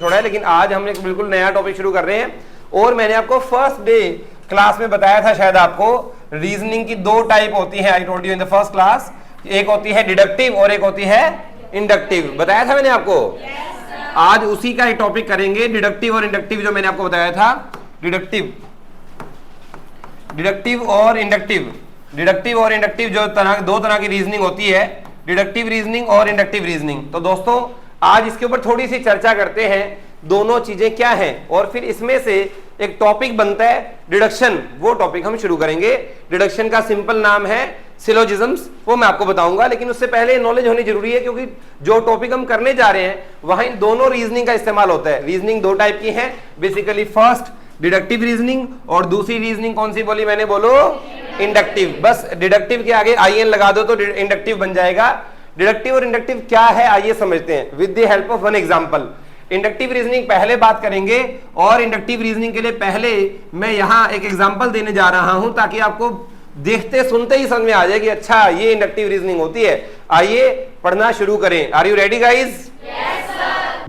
छोड़ा है, लेकिन आज हम एक बिल्कुल नया टॉपिक शुरू कर रहे हैं। और मैंने आपको फर्स्ट डे क्लास में बताया था शायद आपको, रीजनिंग की दो टाइप होती है। I told you in the first class, एक होती है डिडक्टिव और एक होती है इंडक्टिव। बताया था मैंने आपको। आज उसी का एक टॉपिक करेंगे, डिडक्टिव और इंडक्टिव, जो मैंने आपको बताया था। डिडक्टिव और इंडक्टिव, डिडक्टिव और इंडक्टिव जो दो तरह की रीजनिंग होती है, डिडक्टिव रीजनिंग और इंडक्टिव रीजनिंग। तो दोस्तों आज इसके ऊपर थोड़ी सी चर्चा करते हैं, दोनों चीजें क्या हैं, और फिर इसमें से एक टॉपिक बनता है डिडक्शन। वो टॉपिक हम शुरू करेंगे। डिडक्शन का सिंपल नाम है सिलोजिज्म्स, वो मैं आपको बताऊंगा, लेकिन उससे पहले नॉलेज होनी जरूरी है, क्योंकि जो टॉपिक हम करने जा रहे हैं वहां इन दोनों रीजनिंग का इस्तेमाल होता है। रीजनिंग दो टाइप की है बेसिकली, फर्स्ट डिडक्टिव रीजनिंग और दूसरी रीजनिंग कौन सी बोली मैंने, बोलो इंडक्टिव। बस डिडक्टिव के आगे IN लगा दो तो इंडक्टिव बन जाएगा। डिडक्टिव और इंडक्टिव क्या है आइए समझते हैं with the help of one example. Inductive reasoning पहले बात करेंगे, और इंडक्टिव रीजनिंग के लिए पहले मैं यहां एक एग्जांपल देने जा रहा हूं, ताकि आपको देखते सुनते ही समझ में आ जाए कि अच्छा ये इंडक्टिव रीजनिंग होती है। आइए पढ़ना शुरू करें। Are you ready guys?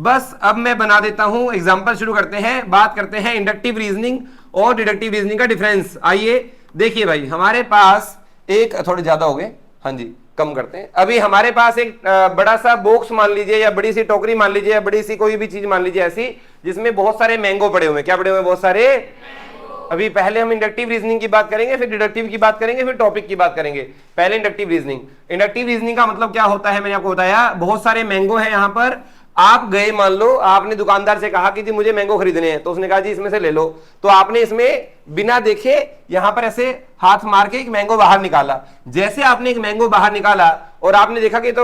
बस अब मैं बना देता हूं एग्जांपल, शुरू करते हैं। बात करते हैं इंडक्टिव रीजनिंग और डिडक्टिव रीजनिंग का डिफरेंस। आइए देखिए भाई, हमारे पास एक, थोड़े ज्यादा हो गए, हाँ जी कम करते हैं। अभी हमारे पास एक बड़ा सा बॉक्स मान लीजिए, या बड़ी सी टोकरी मान लीजिए, या बड़ी सी कोई भी चीज मान लीजिए ऐसी, जिसमें बहुत सारे मैंगो पड़े हुए हैं। क्या पड़े हुए हैं? बहुत सारे। अभी पहले हम इंडक्टिव रीजनिंग की बात करेंगे, फिर डिडक्टिव की बात करेंगे, फिर टॉपिक की बात करेंगे। पहले इंडक्टिव रीजनिंग। इंडक्टिव रीजनिंग का मतलब क्या होता है, मैंने आपको बताया, बहुत सारे मैंगो है यहाँ पर। आप गए, मान लो आपने दुकानदार से कहा कि जी मुझे मैंगो खरीदने हैं, तो उसने कहा जी इसमें से ले लो। तो आपने इसमें बिना देखे यहां पर ऐसे हाथ मार के एक मैंगो बाहर निकाला। जैसे आपने एक मैंगो बाहर निकाला और आपने देखा कि तो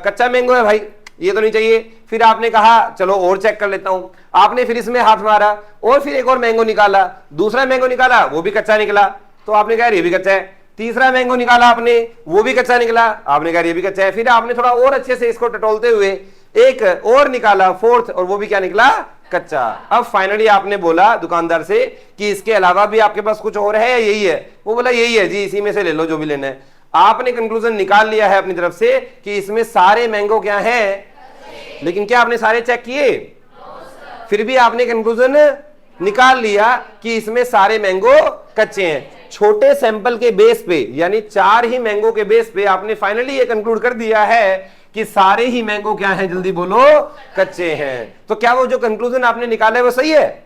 कच्चा मैंगो है भाई, ये तो नहीं चाहिए। फिर आपने कहा चलो और चेक कर लेता हूं। आपने फिर इसमें हाथ मारा और फिर एक और मैंगो निकाला, दूसरा मैंगो निकाला, वो भी कच्चा निकला, तो आपने कहा ये भी कच्चा है। तीसरा मैंगो निकाला आपने, वो भी कच्चा निकला, आपने कहा ये भी कच्चा है। फिर आपने थोड़ा और अच्छे से इसको टटोलते हुए एक और निकाला, फोर्थ, और वो भी क्या निकला? कच्चा। अब फाइनली आपने बोला दुकानदार से कि इसके अलावा भी आपके पास कुछ और है या यही है? वो बोला यही है जी, इसी में से ले लो जो भी लेना है। आपने कंक्लूजन निकाल लिया है अपनी तरफ से कि इसमें सारे मैंगो क्या हैं, लेकिन क्या आपने सारे चेक किए? फिर भी आपने कंक्लूजन निकाल लिया कि इसमें सारे मैंगो कच्चे हैं। छोटे सैंपल के बेस पे, यानी 4 ही मैंगो के बेस पे आपने फाइनली ये कंक्लूड कर दिया है कि सारे ही मैंगो क्या हैं, जल्दी बोलो, कच्चे हैं। तो क्या वो जो कंक्लूजन आपने निकाला है वो सही है?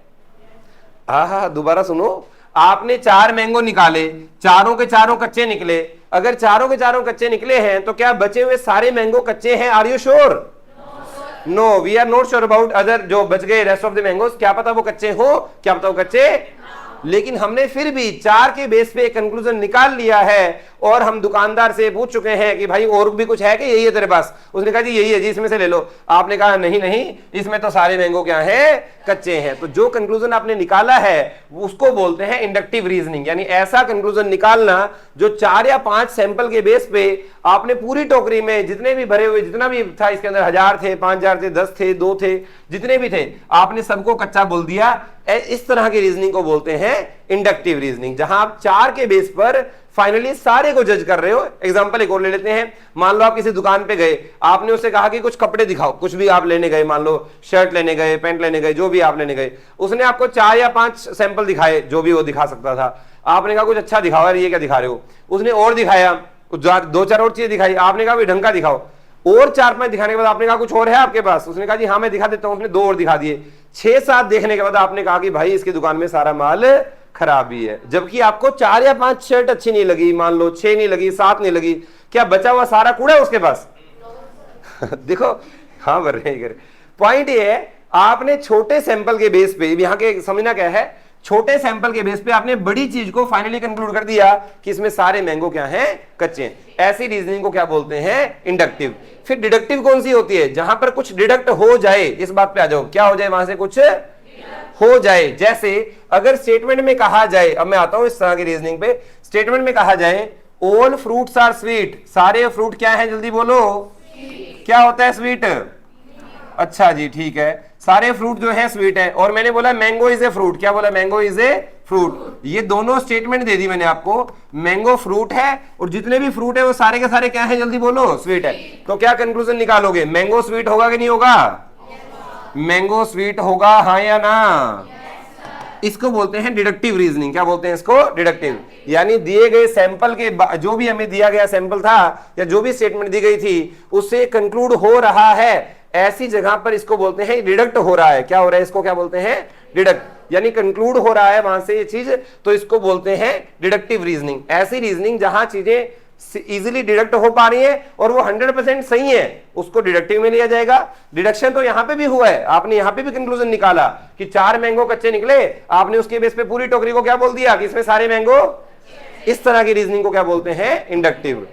हाँ, दोबारा सुनो। आपने 4 मैंगो निकाले, चारों के चारों कच्चे निकले। अगर चारों के चारों कच्चे निकले हैं तो क्या बचे हुए सारे मैंगो कच्चे हैं? Are you sure? No, we are not sure about other, जो बच गए रेस्ट ऑफ द मैंगोस, क्या पता वो कच्चे हो, क्या पता वो कच्चे। लेकिन हमने फिर भी 4 के बेस पे कंक्लूजन निकाल लिया है, और हम दुकानदार से पूछ चुके हैं कि भाई और भी कुछ है कि यही है तेरे पास? उसने कहा जी यही है जी, इसमें से ले लो। आपने कहा नहीं नहीं, इसमें तो सारे मैंगो क्या है, कच्चे हैं। तो जो कंक्लूजन आपने निकाला है उसको बोलते हैं इंडक्टिव रीजनिंग। यानी ऐसा कंक्लूजन निकालना जो 4 या 5 सैंपल के बेस पे आपने पूरी टोकरी में जितने भी भरे हुए, जितना भी था इसके अंदर, 1000 थे, 5000 थे, 10 थे, 2 थे, जितने भी थे, आपने सबको कच्चा बोल दिया। इस तरह की रीजनिंग को बोलते हैं इंडक्टिव रीजनिंग, जहां आप 4 के बेस पर फाइनली सारे को जज कर रहे हो। एग्जांपल एक और ले लेते हैं। मान लो आप किसी दुकान पे गए, आपने उससे कहा कि कुछ कपड़े दिखाओ, कुछ भी आप लेने गए, मान लो शर्ट लेने गए, पैंट लेने गए, जो भी आप लेने गए। उसने आपको 4 या 5 सैंपल दिखाए, जो भी वो दिखा सकता था। आपने कहा कुछ अच्छा दिखाओ, ये क्या दिखा रहे हो? उसने और दिखाया, 2-4 और चीजें दिखाई। आपने कहा ढंग का दिखाओ, और 4-5 दिखाने के बाद आपने कहा कुछ और है आपके पास? उसने कहा जी हाँ मैं दिखा देता हूं। उसने 2 और दिखा दिए। 6-7 देखने के बाद आपने कहा कि भाई इसकी दुकान में सारा माल खराब ही है, जबकि आपको 4 या 5 शर्ट अच्छी नहीं लगी, मान लो 6 नहीं लगी, 7 नहीं लगी। क्या बचा हुआ सारा कूड़ा है उसके पास? देखो, हाँ भर रहे हैं। पॉइंट ये है, आपने छोटे सैंपल के बेस पे, यहाँ के समझना क्या है, छोटे सैंपल के बेस पे आपने बड़ी चीज को फाइनली कंक्लूड कर दिया कि इसमें सारे मैंगो क्या हैं, कच्चे हैं। ऐसी रीजनिंग को क्या बोलते हैं? इंडक्टिव। फिर डिडक्टिव कौन सी होती है? जहां पर कुछ डिडक्ट हो जाए। इस बात पे आ जाओ, क्या हो जाए? वहां से कुछ हो जाए। जैसे अगर स्टेटमेंट में कहा जाए, अब मैं आता हूं इस तरह की रीजनिंग पे, स्टेटमेंट में कहा जाए ऑल फ्रूट्स आर स्वीट, सारे फ्रूट क्या है, जल्दी बोलो, क्या होता है स्वीट? अच्छा जी ठीक है, सारे फ्रूट जो है स्वीट है। और मैंने बोला मैंगो इज ए फ्रूट, क्या बोला? Mango is a fruit. ये दोनों स्टेटमेंट दे दी मैंने आपको। मैंगो फ्रूट है और जितने भी फ्रूट है वो सारे के सारे क्या है, जल्दी बोलो, स्वीट है। तो क्या कंक्लूजन निकालोगे? मैंगो स्वीट होगा कि नहीं होगा? मैंगो स्वीट होगा, हाँ या ना? इसको बोलते हैं डिडक्टिव रीजनिंग। क्या बोलते हैं इसको? डिडक्टिव। यानी दिए गए सैंपल के जो भी हमें दिया गया सैंपल था या जो भी स्टेटमेंट दी गई थी उससे कंक्लूड हो रहा है, ऐसी जगह पर इसको बोलते हैं डिडक्ट हो रहा है। क्या हो रहा है? इसको क्या बोलते हैं? डिडक्ट। यानी कंक्लूड हो रहा है वहां से ये चीज, तो इसको बोलते हैं डिडक्टिव रीजनिंग। ऐसी रीजनिंग जहां चीजें इजीली डिडक्ट हो पा रही है और वो 100% सही है, उसको डिडक्टिव में लिया जाएगा। डिडक्शन तो यहां पे भी हुआ है, आपने यहां पे भी कंक्लूजन निकाला कि 4 मैंगो कच्चे निकले, आपने उसके बेस पे पूरी टोकरी को क्या बोल दिया कि इसमें सारे मैंगो। इस तरह की रीजनिंग को क्या बोलते हैं? इंडक्टिव।